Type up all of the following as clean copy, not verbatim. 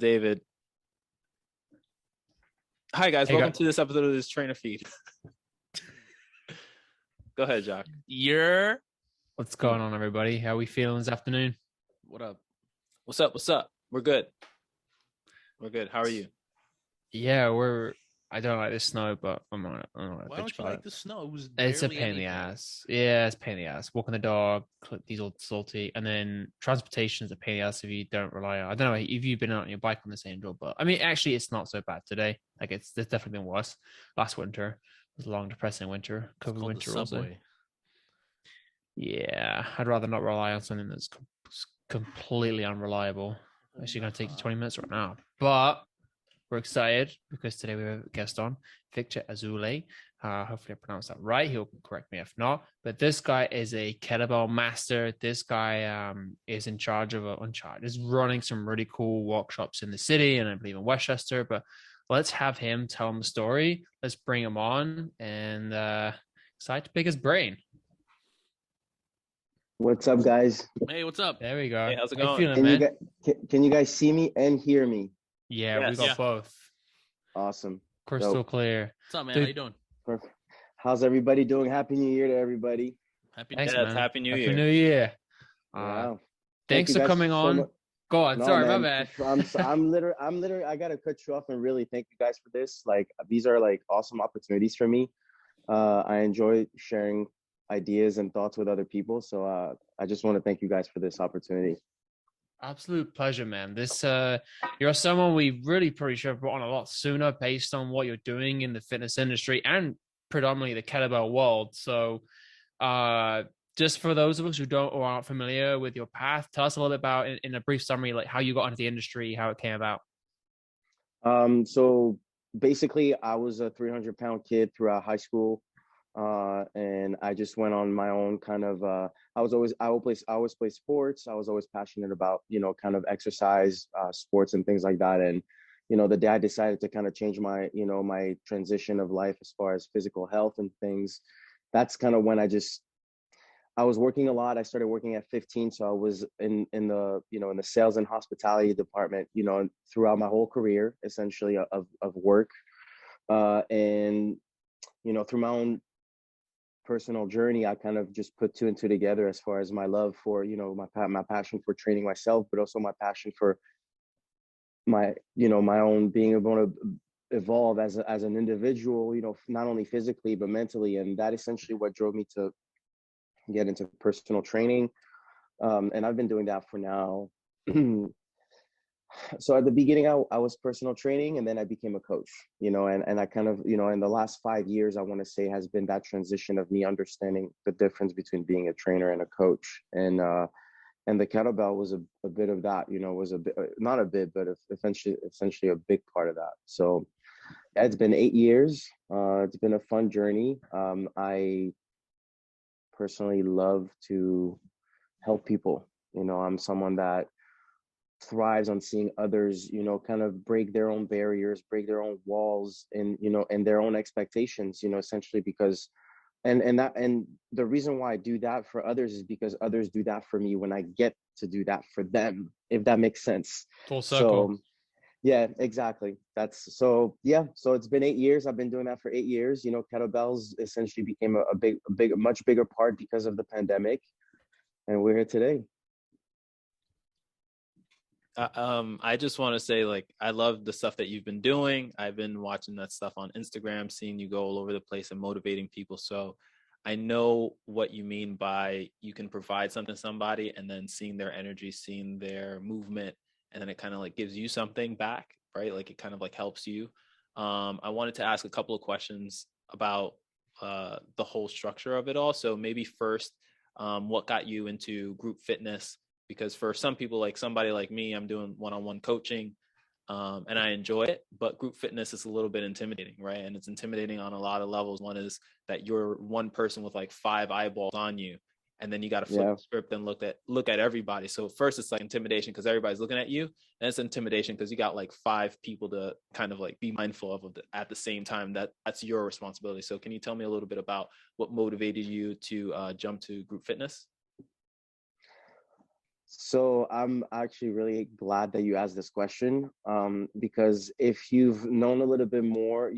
David. Hi guys, Hey, welcome guys. to this episode of this trainer feed. Go ahead, Jock. What's going on, everybody? How are we feeling this afternoon? What up? What's up? What's up? We're good. We're good. How are you? Yeah, I don't like this snow, but I'm on it. Why don't you like the snow? It was It's a barely pain in the anything. ass. Yeah, it's a pain in the ass. Walking the dog, diesel salty, and then transportation is a pain in the ass if you don't rely on. I don't know if you've been out on your bike on this Angel, but I mean, actually, it's not so bad today. Like it's definitely been worse. Last winter was a long, depressing winter. It's COVID called winter the also. subway. Yeah, I'd rather not rely on something that's completely unreliable. Actually, going to take you 20 minutes right now, but we're excited because today we have a guest on, Victor Azoulai. Hopefully I pronounced that right. He'll correct me if not. But this guy is a kettlebell master. This guy is in charge of is running some really cool workshops in the city and I believe in Westchester. But let's have him tell him the story. Let's bring him on and excited to pick his brain. What's up, guys? Hey, what's up? There we go. Hey, how's it How you going? feeling, man? Can you guys see me and hear me? Yeah, we Yes. got Yeah. both. Awesome. Crystal Dope. clear. What's up, man? Dude. How you doing? Perfect. How's everybody doing? Happy New Year to everybody. Happy Thanks, New Yes, Year. man. Happy New Happy Year. New Year. Wow. Thanks you for guys coming so on. much. Go on. No, Sorry, my man. bad. I'm literally. I gotta cut you off and really thank you guys for this. Like, these are like awesome opportunities for me. I enjoy sharing ideas and thoughts with other people. So I just want to thank you guys for this opportunity. Absolute pleasure, man. You're someone we really probably should have brought on a lot sooner based on what you're doing in the fitness industry and predominantly the kettlebell world. So, just for those of us who don't or aren't familiar with your path, tell us a little bit about, in a brief summary, like how you got into the industry, how it came about. So basically, I was a 300-pound kid throughout high school, and I just went on my own kind of. I always play sports. I was always passionate about kind of exercise, sports, and things like that. And the day I decided to kind of change my my transition of life as far as physical health and things, that's kind of when I was working a lot. I started working at 15, so I was in the in the sales and hospitality department, throughout my whole career, essentially of work, and through my own personal journey, I kind of just put two and two together as far as my love for my passion for training myself, but also my passion for my my own being able to evolve as an individual, not only physically but mentally, and that essentially what drove me to get into personal training. And I've been doing that for now. So at the beginning, I was personal training, and then I became a coach, and I kind of, in the last 5 years, I want to say has been that transition of me understanding the difference between being a trainer and a coach. And the kettlebell was a bit of that, was a bit, not a bit, but essentially a big part of that. So it's been 8 years. It's been a fun journey. I personally love to help people. I'm someone that thrives on seeing others, kind of break their own barriers, break their own walls, and and their own expectations, essentially because and the reason why I do that for others is because others do that for me when I get to do that for them, if that makes sense. Full circle. So yeah, exactly. So it's been 8 years. I've been doing that for 8 years. Kettlebells essentially became a much bigger part because of the pandemic, and we're here today. I just want to say, like, I love the stuff that you've been doing. I've been watching that stuff on Instagram, seeing you go all over the place and motivating people. So I know what you mean by you can provide something to somebody and then seeing their energy, seeing their movement, and then it kind of like gives you something back, right? Like it kind of like helps you. I wanted to ask a couple of questions about the whole structure of it all. So maybe first, what got you into group fitness? Because for some people, like somebody like me, I'm doing one-on-one coaching and I enjoy it, but group fitness is a little bit intimidating, right? And it's intimidating on a lot of levels. One is that you're one person with like 5 eyeballs on you, and then you got to flip the script and look at everybody. So first it's like intimidation because everybody's looking at you, and it's intimidation because you got like 5 people to kind of like be mindful of at the same time. That's your responsibility. So can you tell me a little bit about what motivated you to jump to group fitness? So I'm actually really glad that you asked this question, because if you've known a little bit more,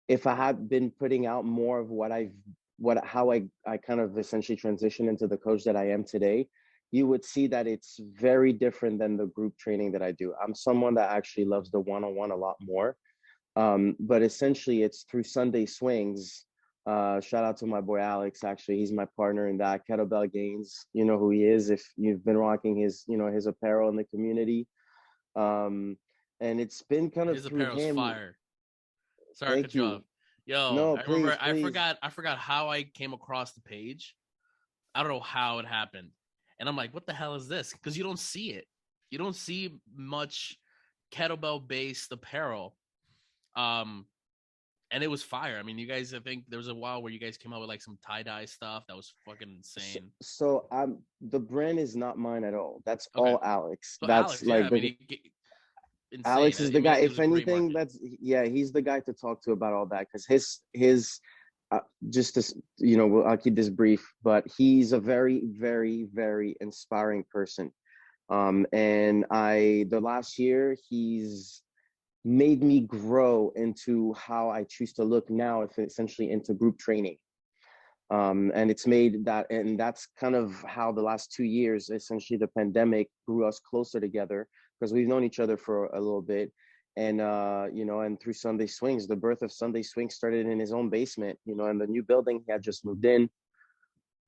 if I had been putting out more of how I kind of essentially transitioned into the coach that I am today, you would see that it's very different than the group training that I do. I'm someone that actually loves the one-on-one a lot more. But essentially it's through Sunday swings. Shout out to my boy Alex. Actually, he's my partner in that. Kettlebell Gains, you know who he is if you've been rocking his apparel in the community. And it's been kind of His through apparel's him. fire. Sorry to Thank cut you you. off. Yo, No, I remember please, please. I forgot how I came across the page. I don't know how it happened. And I'm like, what the hell is this? Because you don't see it. You don't see much kettlebell based apparel. And it was fire. I mean, you guys, I think there was a while where you guys came out with like some tie-dye stuff that was fucking insane. So I'm the brand is not mine at all. That's Okay. all Alex. So That's Alex, yeah, like I mean, insane. Alex is the I mean, guy. it was If a great anything, marketing. he's the guy to talk to about all that because his just to I'll keep this brief, but he's a very very very inspiring person. And the last year he's made me grow into how I choose to look now, if essentially into group training. And it's made that, and that's kind of how the last 2 years, essentially the pandemic grew us closer together because we've known each other for a little bit. And, and through Sunday Swings, the birth of Sunday Swings started in his own basement, and the new building he had just moved in.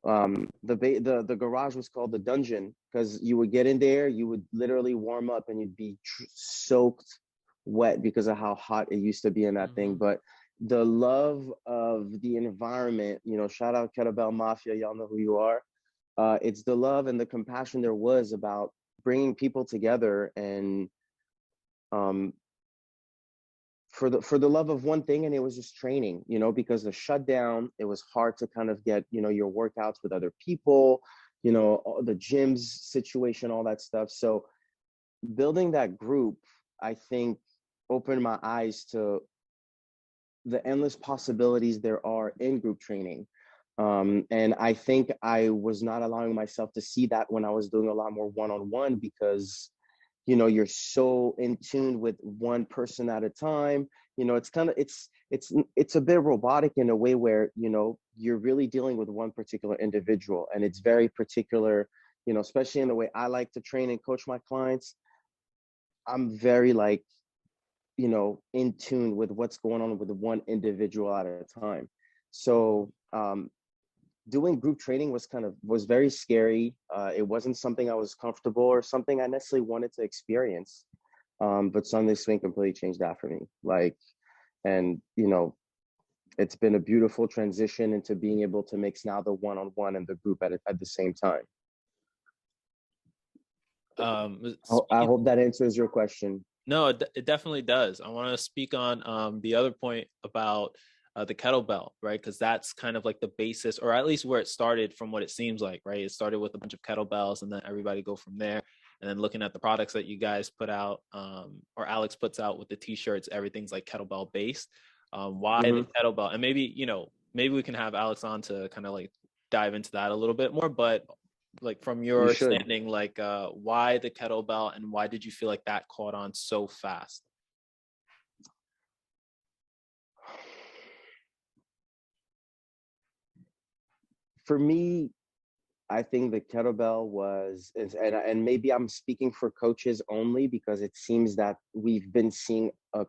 The garage was called the dungeon because you would get in there, you would literally warm up and you'd be soaked wet because of how hot it used to be in that thing. But the love of the environment, shout out Kettlebell Mafia, y'all know who you are. It's the love and the compassion there was about bringing people together and for the love of one thing, and it was just training, because the shutdown, it was hard to kind of get, your workouts with other people, the gyms situation, all that stuff. So building that group, I think, opened my eyes to the endless possibilities there are in group training. And I think I was not allowing myself to see that when I was doing a lot more one-on-one because you're so in tune with one person at a time. It's kind of it's a bit robotic in a way where you're really dealing with one particular individual, and it's very particular, especially in the way I like to train and coach my clients. I'm very like in tune with what's going on with one individual at a time. So doing group training was very scary. It wasn't something I was comfortable or something I necessarily wanted to experience. But Sunday Swing completely changed that for me. And it's been a beautiful transition into being able to mix now the one-on-one and the group at the same time. I hope that answers your question. No, it definitely does. I want to speak on the other point about the kettlebell, right? Because that's kind of like the basis, or at least where it started from what it seems like, right? It started with a bunch of kettlebells and then everybody go from there. And then looking at the products that you guys put out, or Alex puts out with the t-shirts, everything's like kettlebell based. Why the kettlebell? And maybe we can have Alex on to kind of like dive into that a little bit more, but like from your standing, like why the kettlebell and why did you feel like that caught on so fast? For me, I think the kettlebell and maybe I'm speaking for coaches only because it seems that we've been seeing a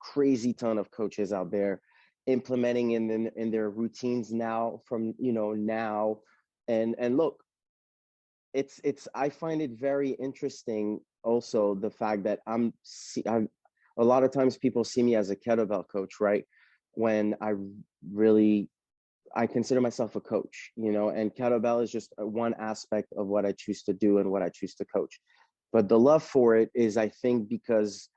crazy ton of coaches out there implementing in their routines now now. And look, I find it very interesting also the fact that I'm a lot of times people see me as a kettlebell coach, right? When I consider myself a coach, and kettlebell is just one aspect of what I choose to do and what I choose to coach. But the love for it is, I think, because,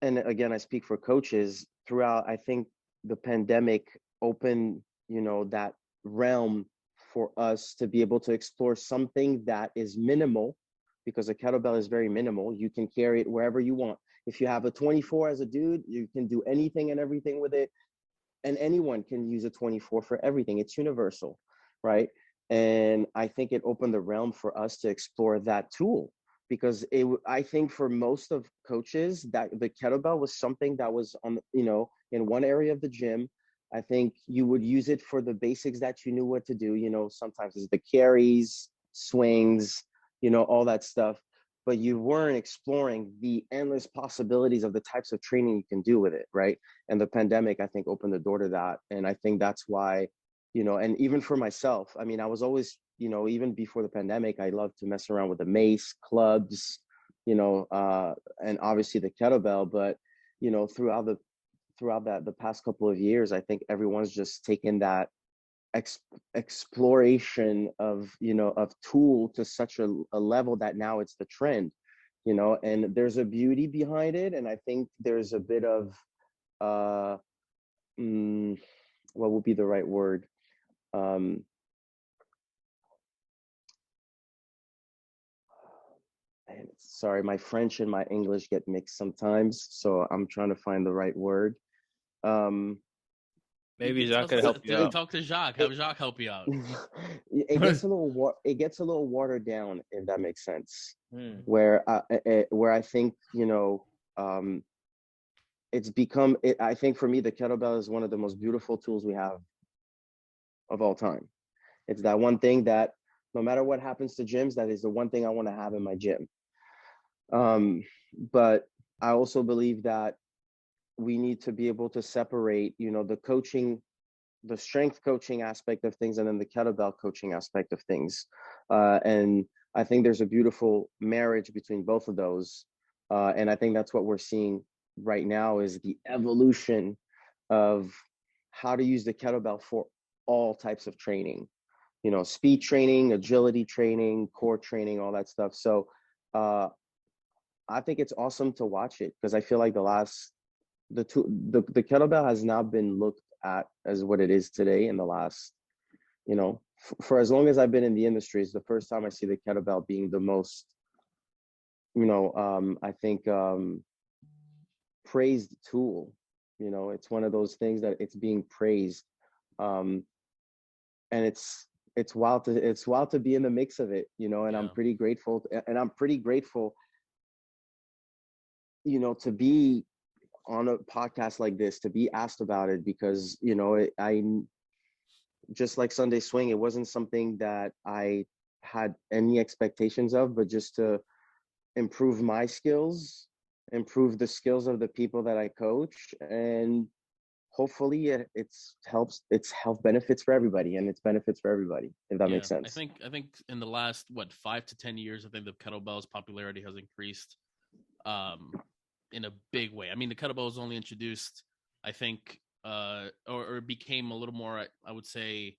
and again, I speak for coaches throughout, I think the pandemic opened, that realm for us to be able to explore something that is minimal, because a kettlebell is very minimal. You can carry it wherever you want. If you have a 24 as a dude, you can do anything and everything with it. And anyone can use a 24 for everything. It's universal, right? And I think it opened the realm for us to explore that tool, because I think for most of coaches that the kettlebell was something that was on, in one area of the gym. I think you would use it for the basics that you knew what to do. Sometimes it's the carries, swings, all that stuff. But you weren't exploring the endless possibilities of the types of training you can do with it, right? And the pandemic, I think, opened the door to that. And I think that's why, and even for myself, I mean, I was always, even before the pandemic, I loved to mess around with the mace, clubs, and obviously the kettlebell. But, throughout the past couple of years, I think everyone's just taken that exploration of tool to such a level that now it's the trend, and there's a beauty behind it. And I think there's a bit of what would be the right word, sorry, my French and my English get mixed sometimes, so I'm trying to find the right word. Maybe Jacques could help you out. Talk to Jacques. Have Jacques help you out. It gets a little watered down, if that makes sense. Where I think it's become. I think for me, the kettlebell is one of the most beautiful tools we have of all time. It's that one thing that no matter what happens to gyms, that is the one thing I want to have in my gym. But I also believe that we need to be able to separate, the coaching, the strength coaching aspect of things, and then the kettlebell coaching aspect of things. And I think there's a beautiful marriage between both of those. And I think that's what we're seeing right now, is the evolution of how to use the kettlebell for all types of training, speed training, agility training, core training, all that stuff. So I think it's awesome to watch it, because I feel like the kettlebell has not been looked at as what it is today in the last, for as long as I've been in the industry. It's the first time I see the kettlebell being the most, I think, praised tool. It's one of those things that it's being praised, and it's wild to be in the mix of it, and yeah. I'm pretty grateful, to be on a podcast like this, to be asked about it, because I just like Sunday Swing, it wasn't something that I had any expectations of, but just to improve my skills, improve the skills of the people that I coach, and hopefully it's health benefits for everybody, and it's benefits for everybody, if that makes sense. I think in the last 5 to 10 years, I think the kettlebell's popularity has increased in a big way. I mean, the kettlebell was only introduced, I think, or became a little more, I would say,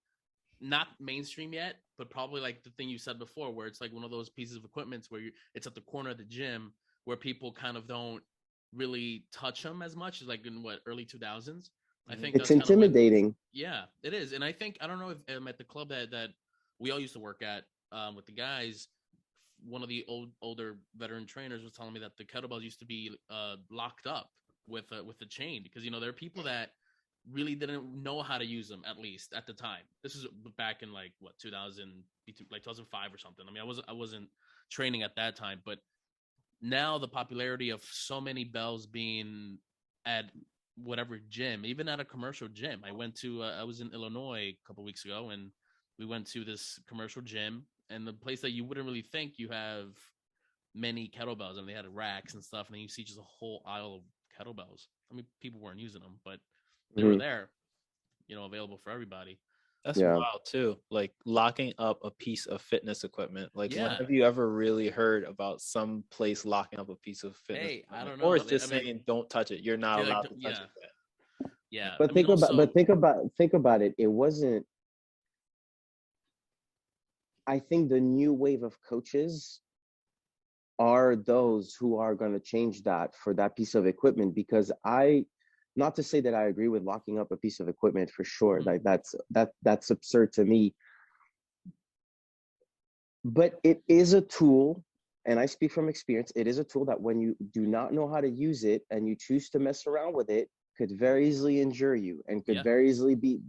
not mainstream yet, but probably like the thing you said before, where it's like one of those pieces of equipment where it's at the corner of the gym, where people kind of don't really touch them as much as like in early 2000s. I think it's intimidating. Yeah, it is. And I think, I don't know if at the club that we all used to work at with the guys, one of the older veteran trainers was telling me that the kettlebells used to be locked up with the chain, because there are people that really didn't know how to use them, at least at the time. This is back in 2005 or something. I mean, I wasn't training at that time, but now the popularity of so many bells being at whatever gym, even at a commercial gym. I was in Illinois a couple weeks ago, and we went to this commercial gym, and the place that you wouldn't really think you have many kettlebells, and they had racks and stuff, and then you see just a whole aisle of kettlebells. I mean, people weren't using them, but they were there, available for everybody. That's wild too. Like locking up a piece of fitness equipment. Like, when have you ever really heard about some place locking up a piece of fitness equipment? I don't know. Or it's just saying, don't touch it. You're not allowed to touch it. Yeah. But think about it. It wasn't. I think the new wave of coaches are those who are going to change that for that piece of equipment, because not to say that I agree with locking up a piece of equipment for sure. Like that's absurd to me. But it is a tool, and I speak from experience. It is a tool that when you do not know how to use it and you choose to mess around with it, could very easily injure you, and could very easily be,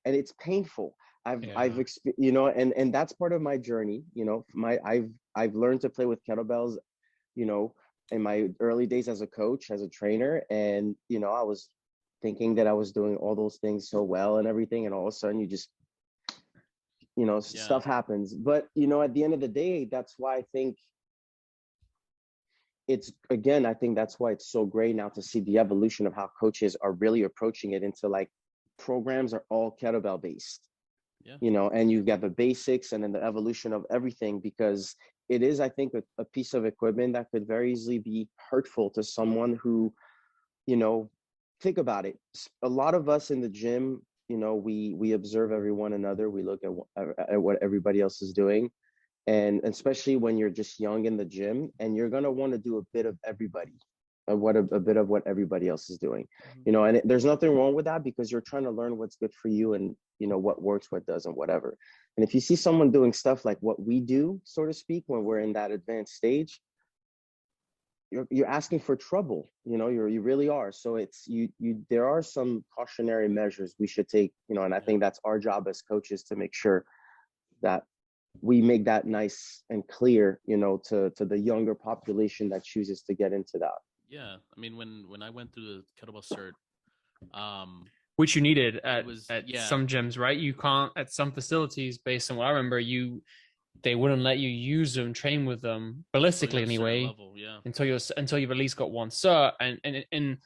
and it's painful. you know, and that's part of my journey, you know. I've learned to play with kettlebells, you know, in my early days as a coach, as a trainer. And, you know, I was thinking that I was doing all those things so well and everything. And all of a sudden you just, you know, stuff happens. But, you know, at the end of the day, that's why I think I think that's why it's so great now to see the evolution of how coaches are really approaching it into like programs are all kettlebell based. Yeah. You know, and you've got the basics and then the evolution of everything, because it is, I think, a piece of equipment that could very easily be hurtful to someone who, you know, think about it. A lot of us in the gym, you know, we observe one another. We look at what everybody else is doing. And especially when you're just young in the gym, and you're going to want to do a bit of everybody, a bit of what everybody else is doing, you know. And there's nothing wrong with that, because you're trying to learn what's good for you, and, you know, what works, what doesn't, whatever. And if you see someone doing stuff like what we do, so to speak, when we're in that advanced stage, you're asking for trouble, you know. You really are. So it's there are some cautionary measures we should take, you know. And I think that's our job as coaches, to make sure that we make that nice and clear, you know, to the younger population that chooses to get into that. Yeah, I mean, when I went through the kettlebell cert, which you needed at yeah. some gyms, right? You can't, at some facilities, based on what I remember, they wouldn't let you use them, train with them ballistically anyway, level, yeah, until you've at least got one cert. And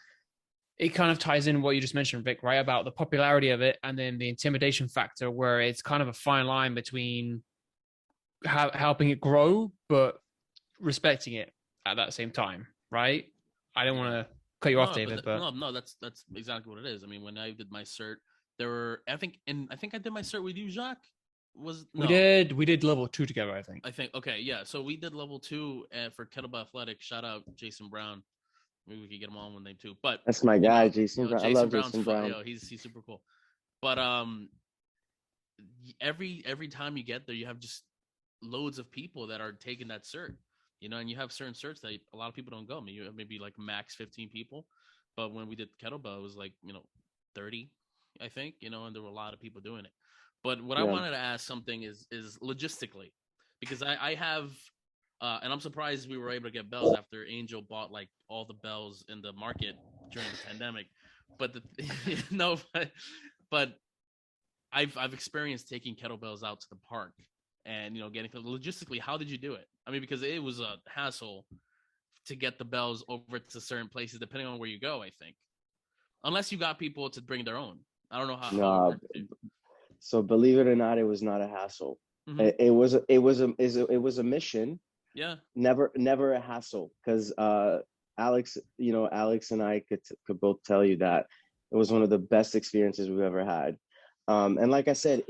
it kind of ties in what you just mentioned, Vic, right? About the popularity of it and then the intimidation factor, where it's kind of a fine line between helping it grow but respecting it at that same time, right? I don't want to cut you off, David, but no, that's exactly what it is. I mean, when I did my cert, there were, I think I did my cert with you, Jacques. We did level 2 together, I think. Okay, yeah. So we did level 2 for Kettlebell Athletic. Shout out Jason Brown. Maybe we could get him on one name too. But that's my guy, Jason Brown. I love Jason Brown. You know, he's super cool. But every time you get there, you have just loads of people that are taking that cert, you know. And you have certain certs that a lot of people don't go. I mean, you have maybe like max 15 people, but when we did kettlebell, it was like, you know, 30, I think, you know, and there were a lot of people doing it. But what I wanted to ask something is logistically, because I have, and I'm surprised we were able to get bells after Angel bought like all the bells in the market during the pandemic. But but I've experienced taking kettlebells out to the park, and, you know, getting logistically, how did you do it? I mean, because it was a hassle to get the bells over to certain places, depending on where you go, I think. Unless you got people to bring their own. I don't know how it worked. So believe it or not, it was not a hassle. Mm-hmm. It was a mission. Yeah. Never a hassle, because Alex and I could both tell you that it was one of the best experiences we've ever had. And like I said,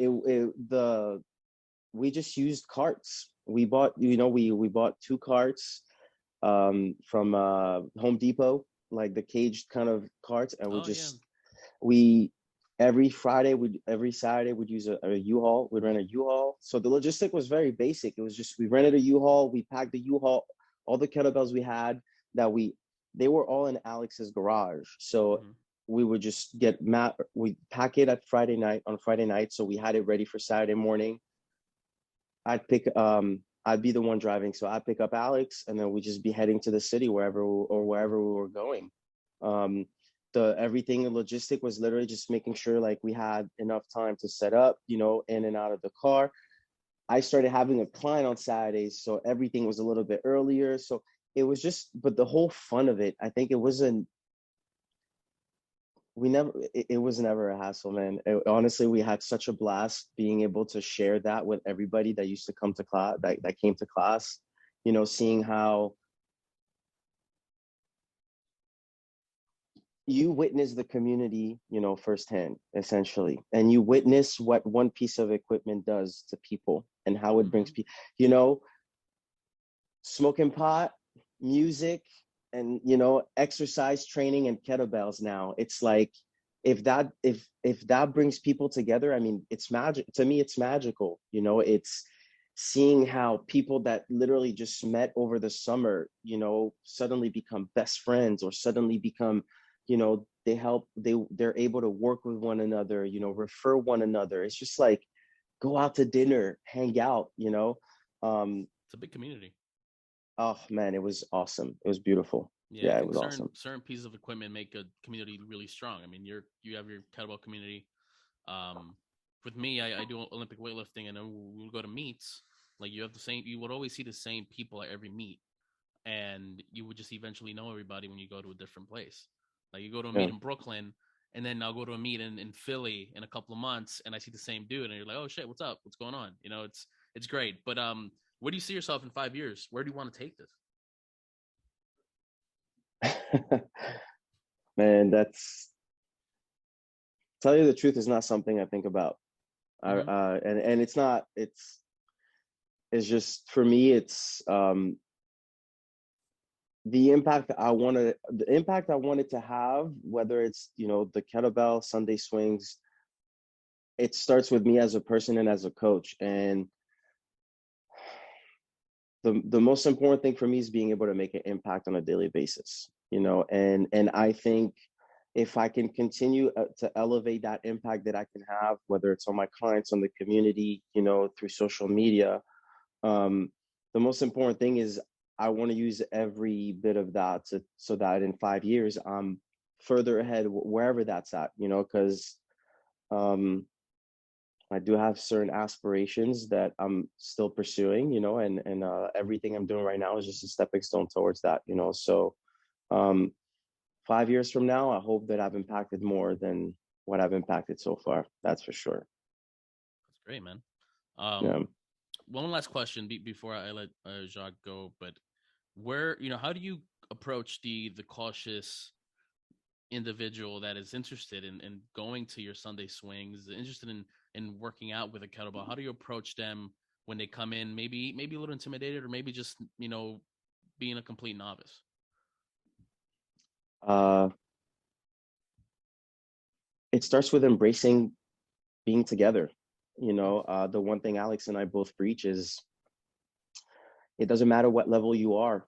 we just used carts. We bought 2 carts from Home Depot, like the caged kind of carts, and every Saturday we'd use a U-Haul. We'd rent a U-Haul. So the logistic was very basic. It was just, we rented a U-Haul, we packed the U-Haul, all the kettlebells we had they were all in Alex's garage. So we would just we pack it on Friday night. So we had it ready for Saturday morning. I'd be the one driving. So I'd pick up Alex, and then we'd just be heading to the city wherever we were going. Everything in logistic was literally just making sure like we had enough time to set up, you know, in and out of the car. I started having a client on Saturdays, so everything was a little bit earlier. So it was just, but the whole fun of it, I think it was never a hassle, man. Honestly, we had such a blast being able to share that with everybody that used to come to class, that came to class, you know, seeing how you witness the community, you know, firsthand, essentially. And you witness what one piece of equipment does to people and how it brings people, you know, smoking pot, music, and, you know, exercise training and kettlebells. Now it's like, if that brings people together, I mean, it's magic. To me, it's magical. You know, it's seeing how people that literally just met over the summer, you know, suddenly become best friends, or suddenly become, you know, they're able to work with one another, you know, refer one another. It's just like, go out to dinner, hang out, It's a big community. Oh man, it was awesome. It was beautiful. Yeah, I Yeah, it think was awesome. certain pieces of equipment make a community really strong. I mean, you have your kettlebell community. With me, I do Olympic weightlifting, and then we go to meets. Like you would always see the same people at every meet, and you would just eventually know everybody when you go to a different place. Like you go to a Yeah. meet in Brooklyn, and then I'll go to a meet in Philly in a couple of months, and I see the same dude, and you're like, oh shit, what's up? What's going on? It's great. But where do you see yourself in 5 years? Where do you want to take this? Man, tell you the truth is not something I think about. Mhm. And it's just for me, it's the impact I wanted to have, whether it's, the kettlebell, Sunday swings, it starts with me as a person and as a coach. And the most important thing for me is being able to make an impact on a daily basis, and I think if I can continue to elevate that impact that I can have, whether it's on my clients, on the community, through social media, the most important thing is I want to use every bit of that so that in 5 years I'm further ahead wherever that's at, because I do have certain aspirations that I'm still pursuing, and everything I'm doing right now is just a stepping stone towards that, So 5 years from now, I hope that I've impacted more than what I've impacted so far. That's for sure. That's great, man. Yeah. One last question before I let Jacques go, but how do you approach the cautious individual that is interested in going to your Sunday swings, interested in working out with a kettlebell? How do you approach them when they come in, maybe a little intimidated, or maybe just being a complete novice? It starts with embracing being together. The one thing Alex and I both preach is it doesn't matter what level you are.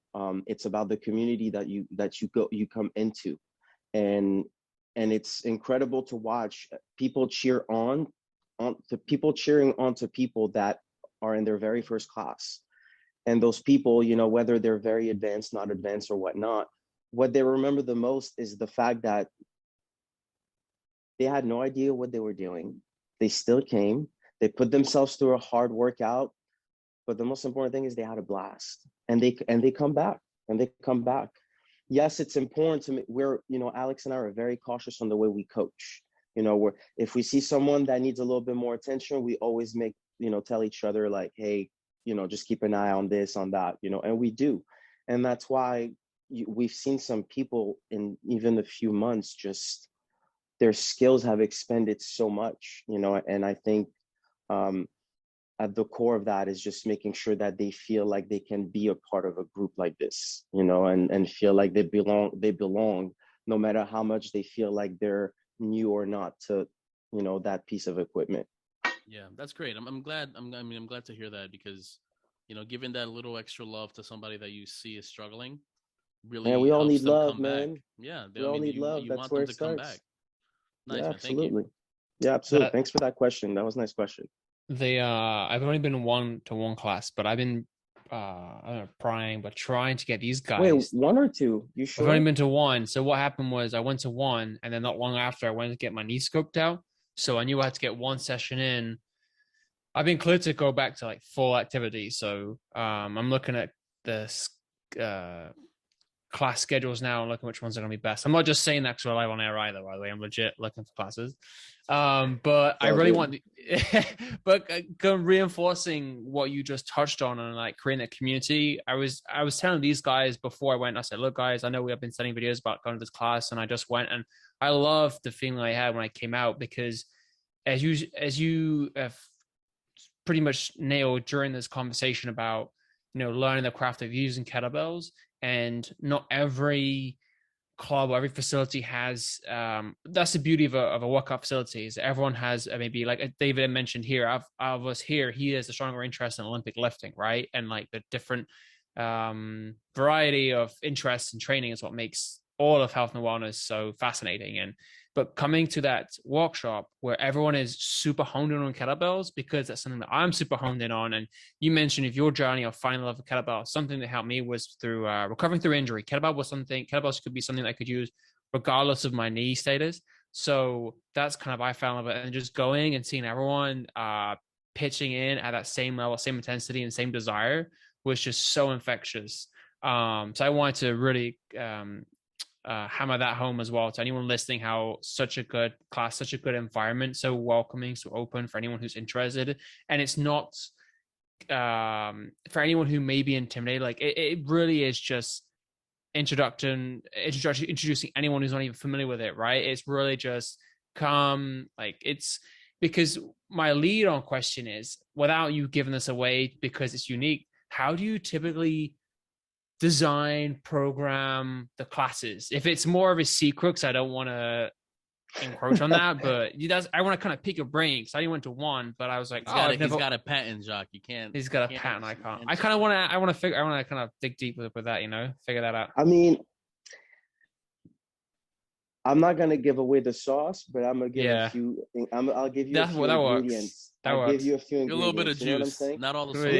It's about the community that you come into, and it's incredible to watch people cheering on to people that are in their very first class. And those people, whether they're very advanced, not advanced, or whatnot, what they remember the most is the fact that they had no idea what they were doing. They still came. They put themselves through a hard workout, but the most important thing is they had a blast, and they come back, Yes, it's important to me. Alex and I are very cautious on the way we coach. If we see someone that needs a little bit more attention, we always tell each other like, hey, just keep an eye on this, on that, and we do. And that's why we've seen some people in even a few months, just their skills have expanded so much, and I think at the core of that is just making sure that they feel like they can be a part of a group like this, and feel like they belong, no matter how much they feel like they're new or not to, that piece of equipment. Yeah, that's great. I'm glad. I'm glad to hear that, because, giving that little extra love to somebody that you see is struggling really Man, we all helps need them love, come back. man. Yeah, We all need love. you That's want where them it to come back. starts. Nice, Yeah, man. Thank you. absolutely. Yeah, absolutely. Thanks for that question. That was a nice question. I've only been one-to-one class, but I've been I don't know, trying to get these Wait, guys. one or two? You I've only sure? been to one. So what happened was I went to one, and then not long after I went to get my knee scoped out. So I knew I had to get one session in. I've been cleared to go back to like full activity. So I'm looking at the class schedules now and looking which ones are going to be best. I'm not just saying that because we're live on air either, by the way. I'm legit looking for classes. But I really want but reinforcing what you just touched on and like creating a community. I was telling these guys before I went, I said, look guys, I know we have been sending videos about going to this class, and I just went, and I loved the feeling I had when I came out, because as you have pretty much nailed during this conversation about, learning the craft of using kettlebells, and not every club or every facility has that's the beauty of a workout facility, is everyone has maybe, like David mentioned here, out of us here, he has a stronger interest in Olympic lifting, right? And like the different variety of interests and training is what makes all of health and wellness so fascinating. But coming to that workshop where everyone is super honed in on kettlebells, because that's something that I'm super honed in on. And you mentioned if your journey of finding love of kettlebell, something that helped me was through recovering through injury. Kettlebells could be something that I could use regardless of my knee status. So that's kind of, I found of it, and just going and seeing everyone pitching in at that same level, same intensity and same desire was just so infectious. So I wanted to really hammer that home as well to anyone listening, how such a good class, such a good environment, so welcoming, so open for anyone who's interested. And it's not for anyone who may be intimidated, like it really is just introducing anyone who's not even familiar with it, right? It's really just come, like, it's because my lead on question is, without you giving this away because it's unique, how do you typically design, program the classes? If it's more of a secret, because I don't want to encroach on that, but I want to kind of pick your brain, because I went to one, but I was like, he's got a patent, Jacques. You can't. He's got a patent. I can't. I kind of want to. I want to kind of dig deep with that. Figure that out. I mean, I'm not gonna give away the sauce, but I'm gonna give a few. I'll give you a few ingredients. I'll give you a few ingredients. A little bit of juice, you know what I'm saying? Not all the sauce.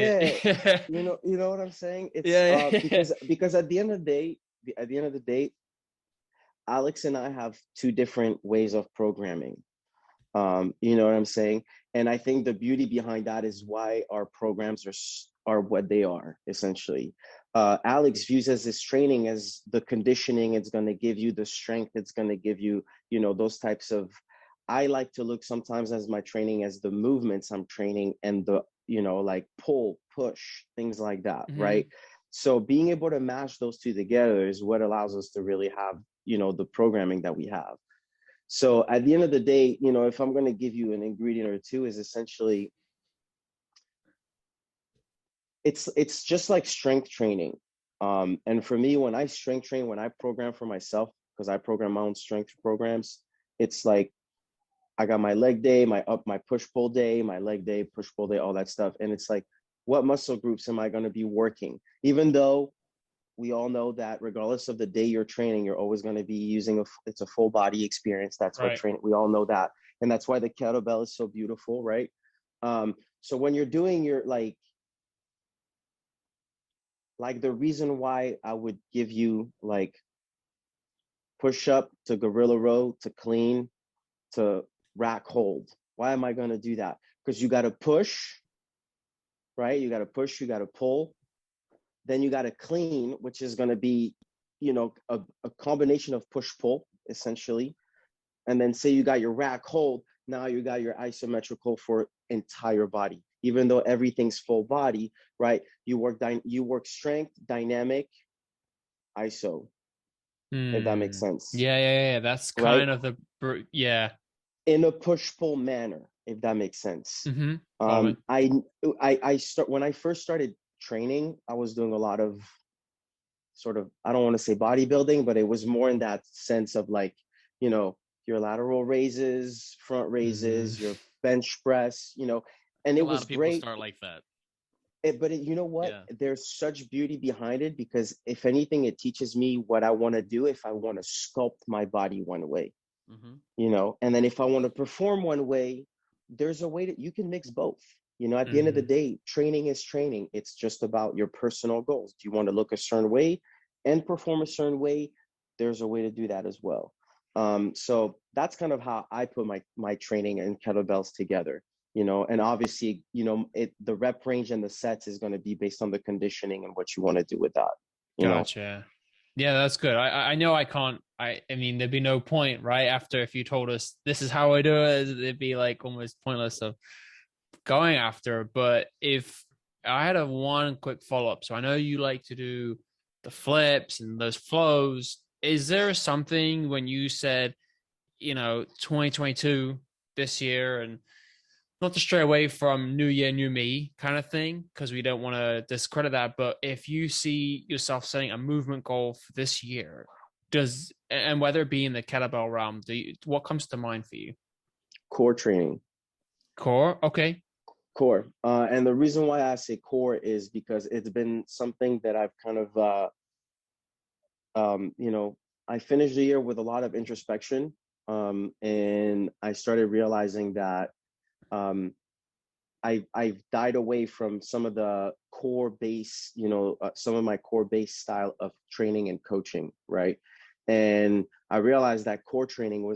Yeah, you know what I'm saying? It's because at the end of the day, Alex and I have two different ways of programming. You know what I'm saying? And I think the beauty behind that is why our programs are what they are, essentially. Alex views as this training as the conditioning. It's going to give you the strength. It's going to give you, those types of, I like to look sometimes as my training as the movements I'm training and the, like pull, push, things like that, right? So being able to mash those two together is what allows us to really have, the programming that we have. So at the end of the day, if I'm going to give you an ingredient or two, is essentially, it's just like strength training. And for me, when I strength train, when I program for myself, because I program my own strength programs, it's like I got my leg day, my push pull day, my leg day, push pull day, all that stuff. And it's like, what muscle groups am I going to be working? Even though we all know that regardless of the day you're training, you're always going to be using it's a full body experience. That's right. What training, we all know that. And that's why the kettlebell is so beautiful, right? So when you're doing your like the reason why I would give you like push up to gorilla row to clean to rack hold. Why am I going to do that? Because you got to push, right? You got to push, you got to pull. Then you got to clean, which is going to be, a combination of push pull essentially. And then say you got your rack hold. Now you got your isometrical for entire body. Even though everything's full body, right? You work strength, dynamic, iso. If that makes sense. Yeah. That's kind of the in a push pull manner, if that makes sense. Mm-hmm. When I first started training, I was doing a lot of sort of, I don't want to say bodybuilding, but it was more in that sense of like, your lateral raises, front raises, your bench press, and it was great. Start like that. But you know what? Yeah. There's such beauty behind it, because if anything, it teaches me what I want to do if I want to sculpt my body one way, and then if I want to perform one way, there's a way that you can mix both. At the end of the day, training is training. It's just about your personal goals. Do you want to look a certain way and perform a certain way? There's a way to do that as well. So that's kind of how I put my training and kettlebells together, and obviously, the rep range and the sets is going to be based on the conditioning and what you want to do with that. Gotcha. Yeah, that's good. I know I can't, I mean, there'd be no point, right? After, if you told us this is how I do it, it'd be like almost pointless of going after. But if I had one quick follow-up, so I know you like to do the flips and those flows. Is there something when you said, 2022 this year, and not to stray away from new year, new me kind of thing, because we don't want to discredit that, but if you see yourself setting a movement goal for this year, and whether it be in the kettlebell realm, what comes to mind for you? Core training. Core? Okay. Core. And the reason why I say core is because it's been something that I've kind of, I finished the year with a lot of introspection, and I started realizing that I've died away from some of the core base, some of my core base style of training and coaching, right? And I realized that core training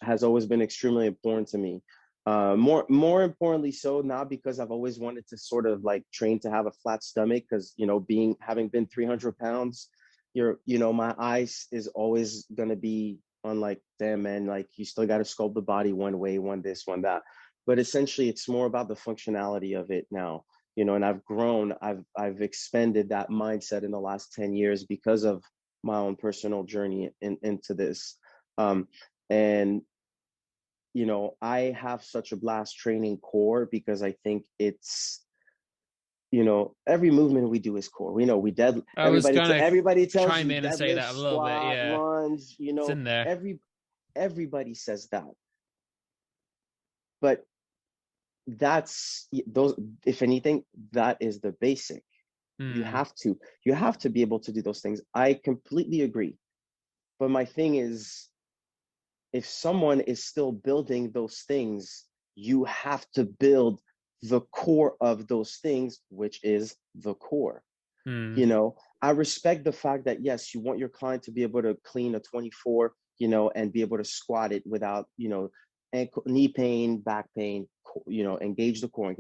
has always been extremely important to me. More importantly, so not because I've always wanted to sort of like train to have a flat stomach, because having been 300 pounds, my eyes is always gonna be on like, damn man, like you still got to sculpt the body one way, one this, one that. But essentially, it's more about the functionality of it now, and I've grown, I've expanded that mindset in the last 10 years because of my own personal journey into this. And I have such a blast training core because I think it's, every movement we do is core. We know everybody tells chime you in and say deadlift, that a little squat, bit. Yeah, lunge, it's in there. Everybody says that. But that's those, if anything, that is the basic. You have to be able to do those things. I completely agree. But my thing is, if someone is still building those things, you have to build the core of those things, which is the core. I respect the fact that, yes, you want your client to be able to clean a 24, and be able to squat it without, ankle, knee pain, back pain, engage the core.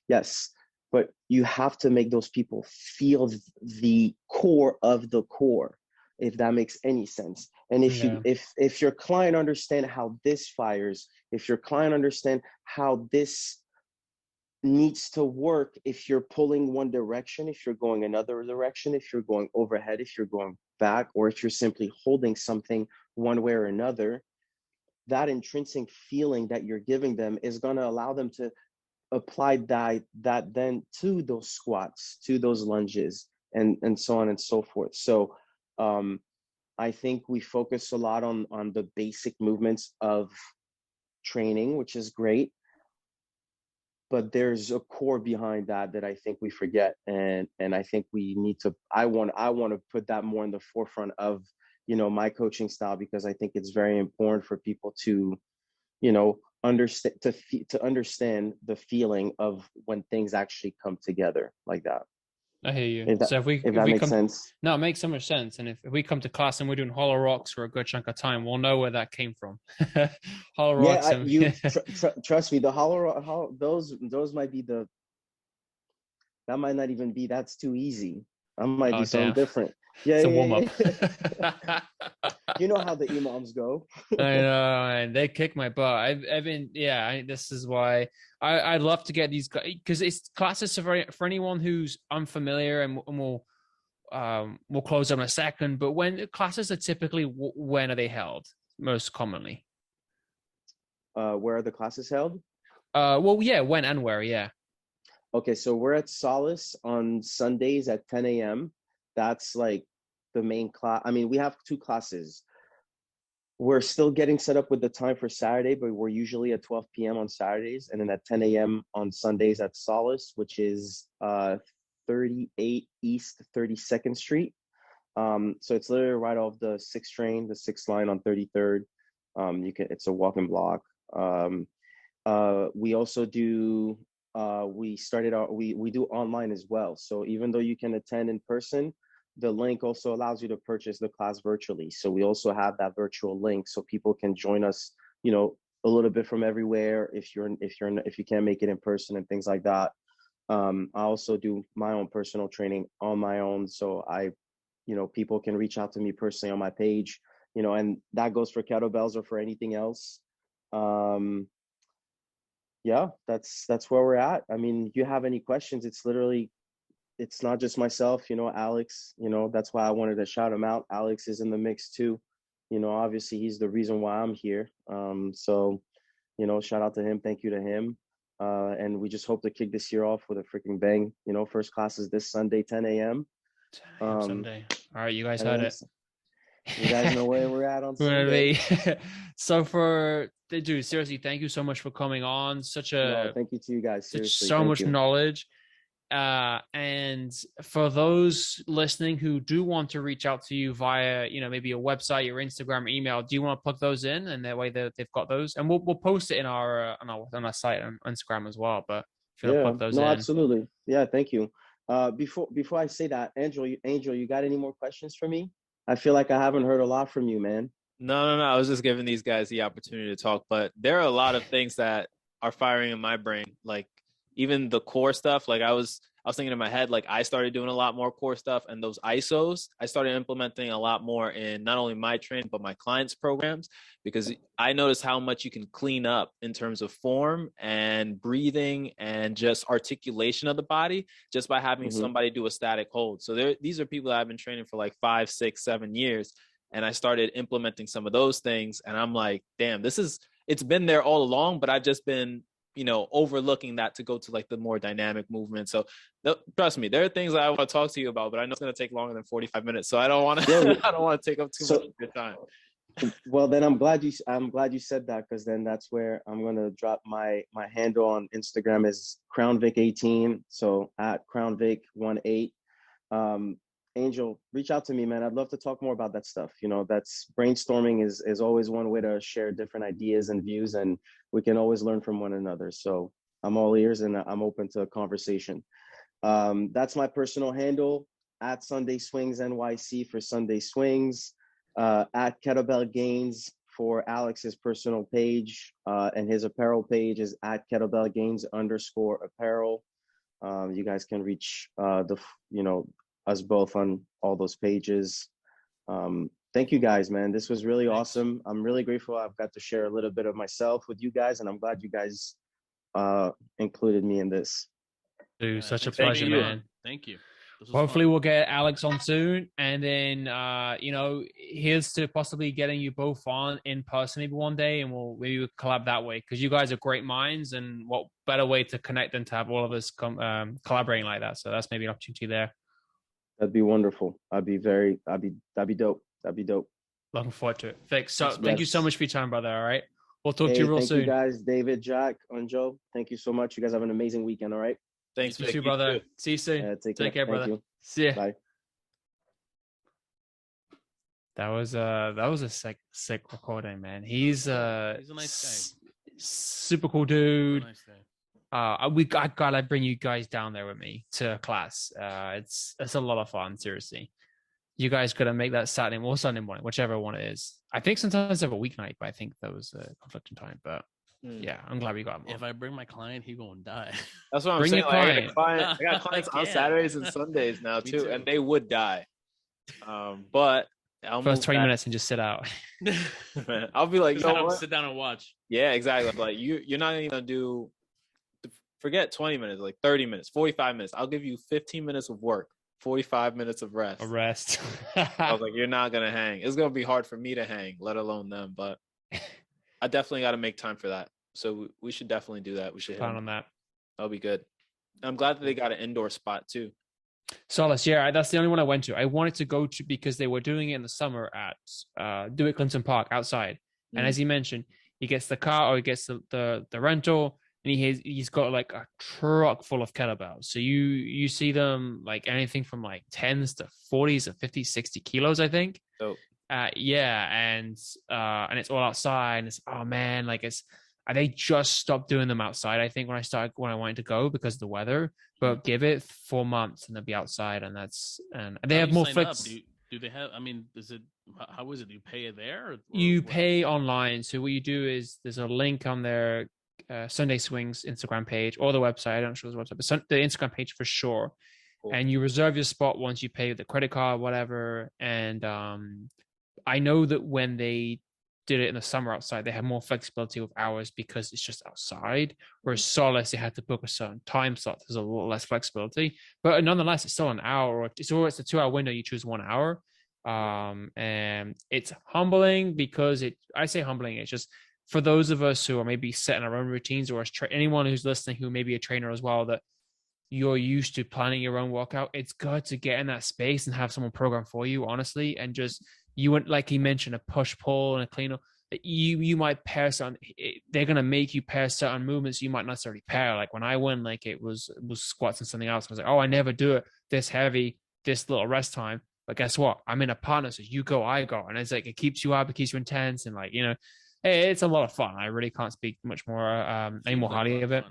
Yes, but you have to make those people feel the core of the core, if that makes any sense. And if your client understand how this fires, if your client understand how this needs to work, if you're pulling one direction, if you're going another direction, if you're going overhead, if you're going back, or if you're simply holding something one way or another, that intrinsic feeling that you're giving them is going to allow them to apply that then to those squats, to those lunges, and so on and so forth. So I think we focus a lot on the basic movements of training, which is great, but there's a core behind that I think we forget, and I think we need to. I want to put that more in the forefront of my coaching style, because I think it's very important for people to understand to understand the feeling of when things actually come together like that. I hear you. If that makes sense. No, it makes so much sense. And if we come to class and we're doing hollow rocks for a good chunk of time, we'll know where that came from. Hollow rocks. Trust me, the hollow those might be that might not even be, that's too easy. That might be something different. Yeah, it's a warm up. You know how the imams go. I know, and they kick my butt. I've been, this is why I'd love to get these, because it's classes for anyone who's unfamiliar, and we'll close on a second. But when classes are typically, when are they held most commonly? Where are the classes held? When and where? Yeah. Okay, so we're at Solace on Sundays at 10 a.m. That's like the main class. I mean, we have two classes. We're still getting set up with the time for Saturday, but we're usually at 12 p.m. on Saturdays, and then at 10 a.m. on Sundays at Solace, which is 38 East 32nd Street. So it's literally right off the 6th train, the 6th line on 33rd. It's a walking block. We also do we do online as well. So even though you can attend in person, the link also allows you to purchase the class virtually. So we also have that virtual link, so people can join us, a little bit from everywhere if you can't make it in person and things like that. I also do my own personal training on my own, so people can reach out to me personally on my page, and that goes for kettlebells or for anything else. That's where we're at. I mean, if you have any questions, it's not just myself, Alex, that's why I wanted to shout him out. Alex is in the mix too. Obviously he's the reason why I'm here. So, shout out to him. Thank you to him. And we just hope to kick this year off with a freaking bang. Serst class is this Sunday, 10 a.m. Sunday. All right, you guys heard it. You guys know where we're at on Sunday. So dude, seriously, thank you so much for coming on. Thank you to you guys. Seriously, so much knowledge. And for those listening who do want to reach out to you via, maybe your website, your Instagram, or email, do you want to plug those in? And that way they've got those, and we'll post it on our site on Instagram as well. But if you want to plug those in, absolutely. Yeah, thank you. Before I say that, Angel, you got any more questions for me? I feel like I haven't heard a lot from you, man. No. I was just giving these guys the opportunity to talk, but there are a lot of things that are firing in my brain. Like even the core stuff. Like I was thinking in my head, like I started doing a lot more core stuff, and those ISOs, I started implementing a lot more in not only my training, but my clients' programs, because I noticed how much you can clean up in terms of form and breathing and just articulation of the body just by having somebody do a static hold. So these are people that I've been training for like 5, 6, 7 years. And I started implementing some of those things. And I'm like, damn, it's been there all along, but I've just been, overlooking that to go to like the more dynamic movement. So trust me, there are things I want to talk to you about, but I know it's going to take longer than 45 minutes. So I don't want to, I don't want to take up too much of your time. Well, then I'm glad you said that, because then that's where I'm going to drop my handle on Instagram is Crown Vic 18. So at Crown Vic 18. Angel, reach out to me, man. I'd love to talk more about that stuff. That's brainstorming is always one way to share different ideas and views, and we can always learn from one another. So I'm all ears, and I'm open to a conversation. That's my personal handle, at Sunday Swings NYC for Sunday Swings, at Kettlebell Gains for Alex's personal page, and his apparel page is at Kettlebell Gains _apparel. You guys can reach us both on all those pages. Thank you guys, man. This was really awesome. I'm really grateful I've got to share a little bit of myself with you guys, and I'm glad you guys included me in this. Dude, such a pleasure, man. Thank you. Hopefully we'll get Alex on soon, and then here's to possibly getting you both on in person maybe one day, and we'll collab that way, because you guys are great minds, and what better way to connect than to have all of us collaborating like that. So that's maybe an opportunity there. That'd be wonderful. That'd be dope. That'd be dope. Looking forward to it. Vic, so thank you so much for your time, brother. All right. We'll talk to you real soon. Thank you guys, David, Jack, and Joe. Thank you so much. You guys have an amazing weekend, all right? Thanks, you too, brother. See you soon. Yeah, take care, brother. You. See ya. Bye. That was a sick recording, man. He's a nice guy. Super cool dude. Nice guy. I gotta bring you guys down there with me to class. It's a lot of fun. Seriously, you guys gotta make that Saturday or Sunday morning, whichever one it is. I think sometimes they have a weeknight, but I think that was a conflicting time. But yeah, I'm glad we got him. If I bring my client, he gonna die. That's what I'm saying. Like, I got clients on Saturdays and Sundays now too, and they would die. But first 20 minutes and just sit out. I'll be like, sit down and watch. Yeah, exactly. Like you're not even gonna do. Forget 20 minutes, like 30 minutes, 45 minutes. I'll give you 15 minutes of work, 45 minutes of rest. I was like, you're not going to hang. It's going to be hard for me to hang, let alone them. But I definitely got to make time for that. So we should definitely do that. We should plan on that. That'll be good. I'm glad that they got an indoor spot too. Solace, yeah, that's the only one I went to. I wanted to go to because they were doing it in the summer at Do It Clinton Park outside. And as he mentioned, he gets the car or he gets the rental. And he's got like a truck full of kettlebells. So you see them like anything from like 10s to 40s to 50, 60 kilos, I think. Oh. Yeah. And it's all outside. And it's, oh man, like they just stopped doing them outside, I think, when I wanted to go because of the weather. But give it 4 months and they'll be outside, and they have more flex. Do they have, how is it? Do you pay it there? You pay online. So what you do is there's a link on their Sunday Swings Instagram page or the website. I'm not sure the website, but the Instagram page for sure. Cool. And you reserve your spot once you pay with the credit card, whatever. And I know that when they did it in the summer outside, they had more flexibility with hours because it's just outside. Whereas Solace, they had to book a certain time slot. There's a little less flexibility, but nonetheless, it's still an hour. It's a 2-hour window. You choose 1 hour. And it's humbling because I say humbling. It's just, for those of us who are maybe setting our own routines, or anyone who's listening who may be a trainer as well, that you're used to planning your own workout, it's good to get in that space and have someone program for you, honestly. And just, you went, like he mentioned, a push-pull and a clean up. you might pair certain. They're gonna make you pair certain movements you might not necessarily pair. Like when I went, like it was squats and something else. I was like, oh, I never do it this heavy, this little rest time. But guess what? I'm in a partner, so you go, I go, and it's like it keeps you up, it keeps you intense, and like it's a lot of fun. I really can't speak much more any more highly of it.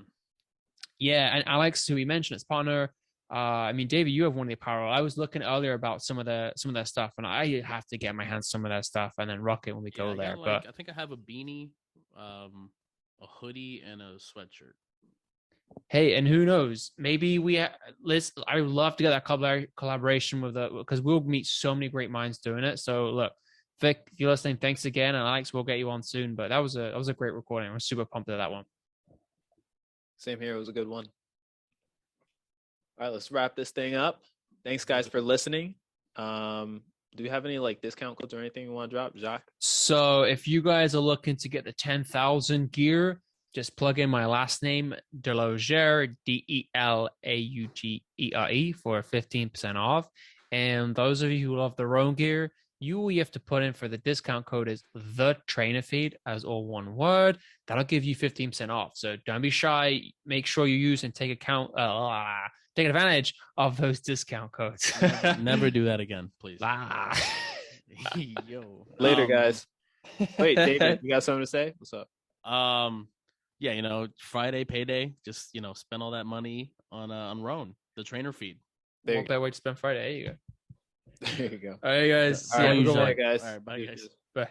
Yeah, and Alex, who we mentioned as partner. I mean, David, you have one of the apparel. I was looking earlier about some of their stuff, and I have to get my hands some of that stuff and then rock it when we go there. But I think I have a beanie, a hoodie, and a sweatshirt. Hey, and who knows? Maybe I would love to get that collaboration with because we'll meet so many great minds doing it. So look, Vic, if you're listening, thanks again, and Alex, we'll get you on soon. But that was a great recording. I'm super pumped at that one. Same here. It was a good one. All right, let's wrap this thing up. Thanks, guys, for listening. Do we have any like discount codes or anything you want to drop, Jacques? So if you guys are looking to get the 10,000 gear, just plug in my last name, Delaugere, DELAUGERE, for 15% off. And those of you who love their own gear, you have to put in for the discount code is the trainer feed as all one word. That'll give you 15% off. So don't be shy. Make sure you use and take advantage of those discount codes. Never do that again, please. Yo. Later, guys. Wait, David, you got something to say? What's up? Yeah, Friday payday. Just spend all that money on Roan, the trainer feed. What better way to spend Friday? There you go. There you go. All right, guys. All right, good night, guys. All right, bye, guys. Bye.